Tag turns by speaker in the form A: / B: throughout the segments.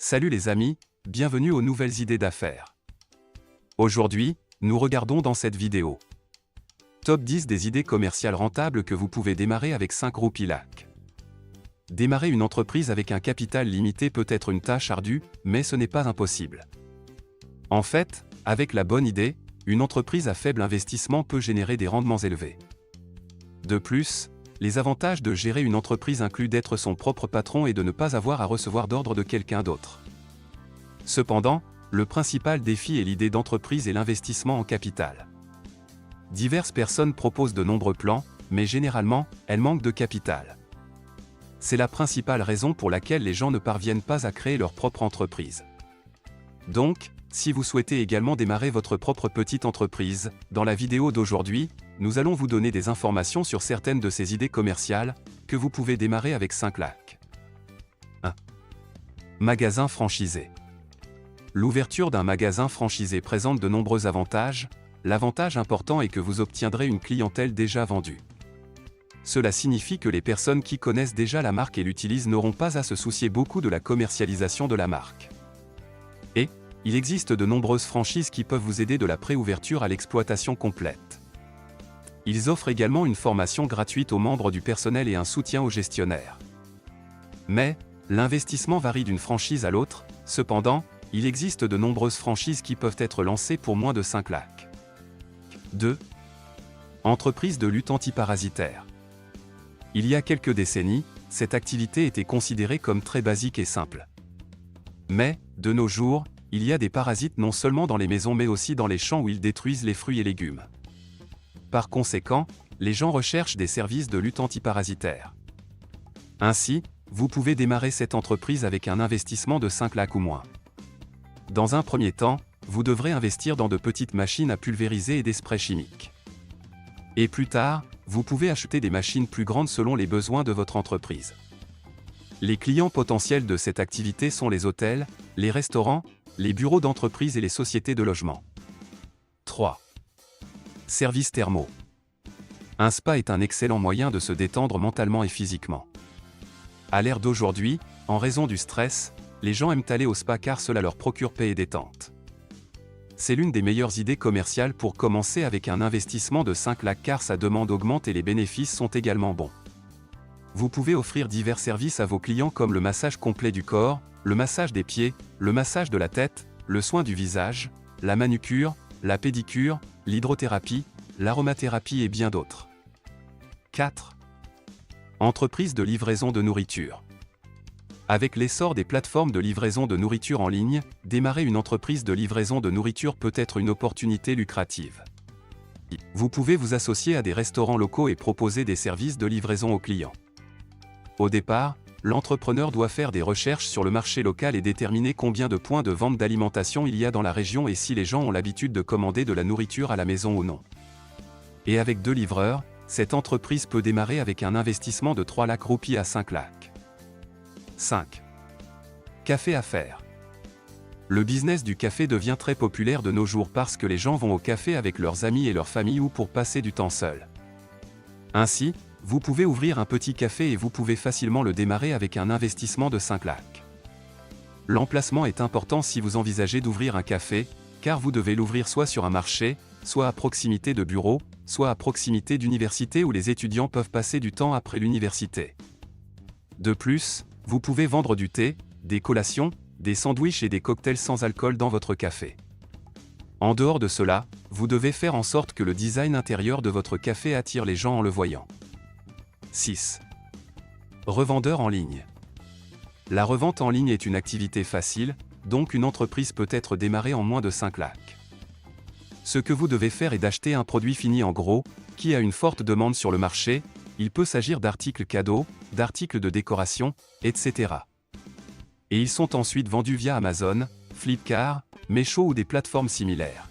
A: Salut les amis, bienvenue aux nouvelles idées d'affaires. Aujourd'hui, nous regardons dans cette vidéo Top 10 des idées commerciales rentables que vous pouvez démarrer avec 5 roupies lakh. Démarrer une entreprise avec un capital limité peut être une tâche ardue, mais ce n'est pas impossible. En fait, avec la bonne idée, une entreprise à faible investissement peut générer des rendements élevés. De plus, les avantages de gérer une entreprise incluent d'être son propre patron et de ne pas avoir à recevoir d'ordre de quelqu'un d'autre. Cependant, le principal défi est l'idée d'entreprise et l'investissement en capital. Diverses personnes proposent de nombreux plans, mais généralement, elles manquent de capital. C'est la principale raison pour laquelle les gens ne parviennent pas à créer leur propre entreprise. Donc, si vous souhaitez également démarrer votre propre petite entreprise, dans la vidéo d'aujourd'hui, nous allons vous donner des informations sur certaines de ces idées commerciales que vous pouvez démarrer avec 5 lakh. 1. Magasin franchisé. L'ouverture d'un magasin franchisé présente de nombreux avantages. L'avantage important est que vous obtiendrez une clientèle déjà vendue. Cela signifie que les personnes qui connaissent déjà la marque et l'utilisent n'auront pas à se soucier beaucoup de la commercialisation de la marque. Et, il existe de nombreuses franchises qui peuvent vous aider de la préouverture à l'exploitation complète. Ils offrent également une formation gratuite aux membres du personnel et un soutien aux gestionnaires. Mais, l'investissement varie d'une franchise à l'autre, cependant, il existe de nombreuses franchises qui peuvent être lancées pour moins de 5 lakh. 2. Entreprise de lutte antiparasitaire. Il y a quelques décennies, cette activité était considérée comme très basique et simple. Mais, de nos jours, il y a des parasites non seulement dans les maisons mais aussi dans les champs où ils détruisent les fruits et légumes. Par conséquent, les gens recherchent des services de lutte antiparasitaire. Ainsi, vous pouvez démarrer cette entreprise avec un investissement de 5 lakh ou moins. Dans un premier temps, vous devrez investir dans de petites machines à pulvériser et des sprays chimiques. Et plus tard, vous pouvez acheter des machines plus grandes selon les besoins de votre entreprise. Les clients potentiels de cette activité sont les hôtels, les restaurants, les bureaux d'entreprise et les sociétés de logement. 3. Services thermaux. Un spa est un excellent moyen de se détendre mentalement et physiquement. À l'ère d'aujourd'hui, en raison du stress, les gens aiment aller au spa car cela leur procure paix et détente. C'est l'une des meilleures idées commerciales pour commencer avec un investissement de 5 lakh car sa demande augmente et les bénéfices sont également bons. Vous pouvez offrir divers services à vos clients comme le massage complet du corps, le massage des pieds, le massage de la tête, le soin du visage, la manucure, la pédicure, l'hydrothérapie, l'aromathérapie et bien d'autres. 4. Entreprise de livraison de nourriture. Avec l'essor des plateformes de livraison de nourriture en ligne, démarrer une entreprise de livraison de nourriture peut être une opportunité lucrative. Vous pouvez vous associer à des restaurants locaux et proposer des services de livraison aux clients. Au départ, l'entrepreneur doit faire des recherches sur le marché local et déterminer combien de points de vente d'alimentation il y a dans la région et si les gens ont l'habitude de commander de la nourriture à la maison ou non. Et avec 2 livreurs, cette entreprise peut démarrer avec un investissement de 3 lakh roupies à 5 lakh. 5. Café à faire. Le business du café devient très populaire de nos jours parce que les gens vont au café avec leurs amis et leur famille ou pour passer du temps seul. Ainsi, vous pouvez ouvrir un petit café et vous pouvez facilement le démarrer avec un investissement de 5 lakh. L'emplacement est important si vous envisagez d'ouvrir un café, car vous devez l'ouvrir soit sur un marché, soit à proximité de bureaux, soit à proximité d'universités où les étudiants peuvent passer du temps après l'université. De plus, vous pouvez vendre du thé, des collations, des sandwichs et des cocktails sans alcool dans votre café. En dehors de cela, vous devez faire en sorte que le design intérieur de votre café attire les gens en le voyant. 6. Revendeur en ligne. La revente en ligne est une activité facile, donc une entreprise peut être démarrée en moins de 5 lakh. Ce que vous devez faire est d'acheter un produit fini en gros, qui a une forte demande sur le marché. Il peut s'agir d'articles cadeaux, d'articles de décoration, etc. Et ils sont ensuite vendus via Amazon, Flipkart, Meesho ou des plateformes similaires.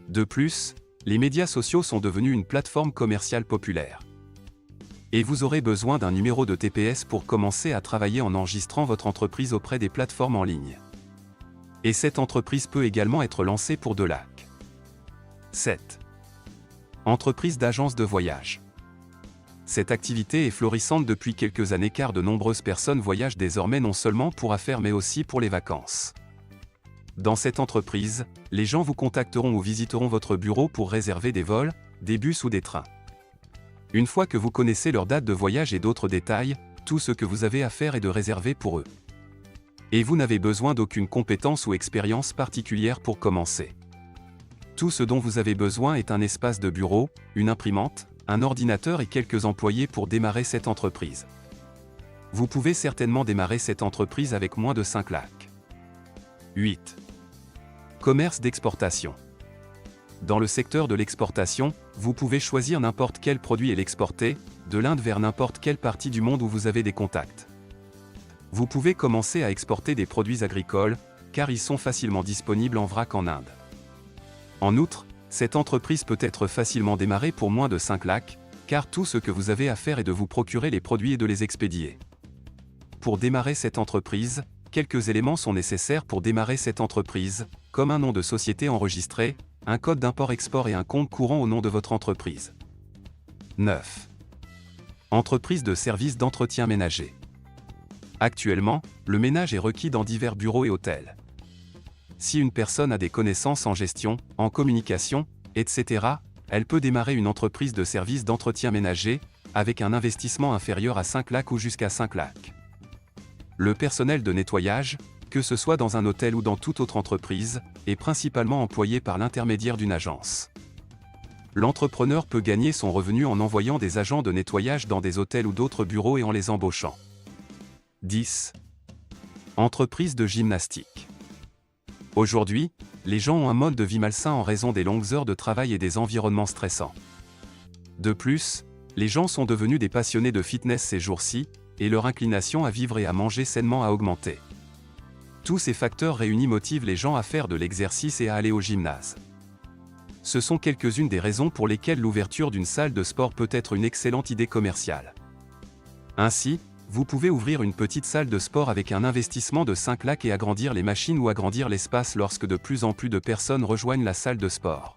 A: De plus, les médias sociaux sont devenus une plateforme commerciale populaire. Et vous aurez besoin d'un numéro de TPS pour commencer à travailler en enregistrant votre entreprise auprès des plateformes en ligne. Et cette entreprise peut également être lancée pour 2 lakh. 7. Entreprise d'agence de voyage. Cette activité est florissante depuis quelques années car de nombreuses personnes voyagent désormais non seulement pour affaires mais aussi pour les vacances. Dans cette entreprise, les gens vous contacteront ou visiteront votre bureau pour réserver des vols, des bus ou des trains. Une fois que vous connaissez leur date de voyage et d'autres détails, tout ce que vous avez à faire est de réserver pour eux. Et vous n'avez besoin d'aucune compétence ou expérience particulière pour commencer. Tout ce dont vous avez besoin est un espace de bureau, une imprimante, un ordinateur et quelques employés pour démarrer cette entreprise. Vous pouvez certainement démarrer cette entreprise avec moins de 5 lakhs. 8. Commerce d'exportation. Dans le secteur de l'exportation, vous pouvez choisir n'importe quel produit et l'exporter, de l'Inde vers n'importe quelle partie du monde où vous avez des contacts. Vous pouvez commencer à exporter des produits agricoles, car ils sont facilement disponibles en vrac en Inde. En outre, cette entreprise peut être facilement démarrée pour moins de 5 lakhs, car tout ce que vous avez à faire est de vous procurer les produits et de les expédier. Pour démarrer cette entreprise, quelques éléments sont nécessaires pour démarrer cette entreprise, comme un nom de société enregistré, un code d'import-export et un compte courant au nom de votre entreprise. 9. Entreprise de services d'entretien ménager. Actuellement, le ménage est requis dans divers bureaux et hôtels. Si une personne a des connaissances en gestion, en communication, etc., elle peut démarrer une entreprise de services d'entretien ménager, avec un investissement inférieur à 5 lakhs ou jusqu'à 5 lakhs. Le personnel de nettoyage, que ce soit dans un hôtel ou dans toute autre entreprise, est principalement employé par l'intermédiaire d'une agence. L'entrepreneur peut gagner son revenu en envoyant des agents de nettoyage dans des hôtels ou d'autres bureaux et en les embauchant. 10. Entreprise de gymnastique. Aujourd'hui, les gens ont un mode de vie malsain en raison des longues heures de travail et des environnements stressants. De plus, les gens sont devenus des passionnés de fitness ces jours-ci, et leur inclination à vivre et à manger sainement a augmenté. Tous ces facteurs réunis motivent les gens à faire de l'exercice et à aller au gymnase. Ce sont quelques-unes des raisons pour lesquelles l'ouverture d'une salle de sport peut être une excellente idée commerciale. Ainsi, vous pouvez ouvrir une petite salle de sport avec un investissement de 5 lakhs et agrandir les machines ou agrandir l'espace lorsque de plus en plus de personnes rejoignent la salle de sport.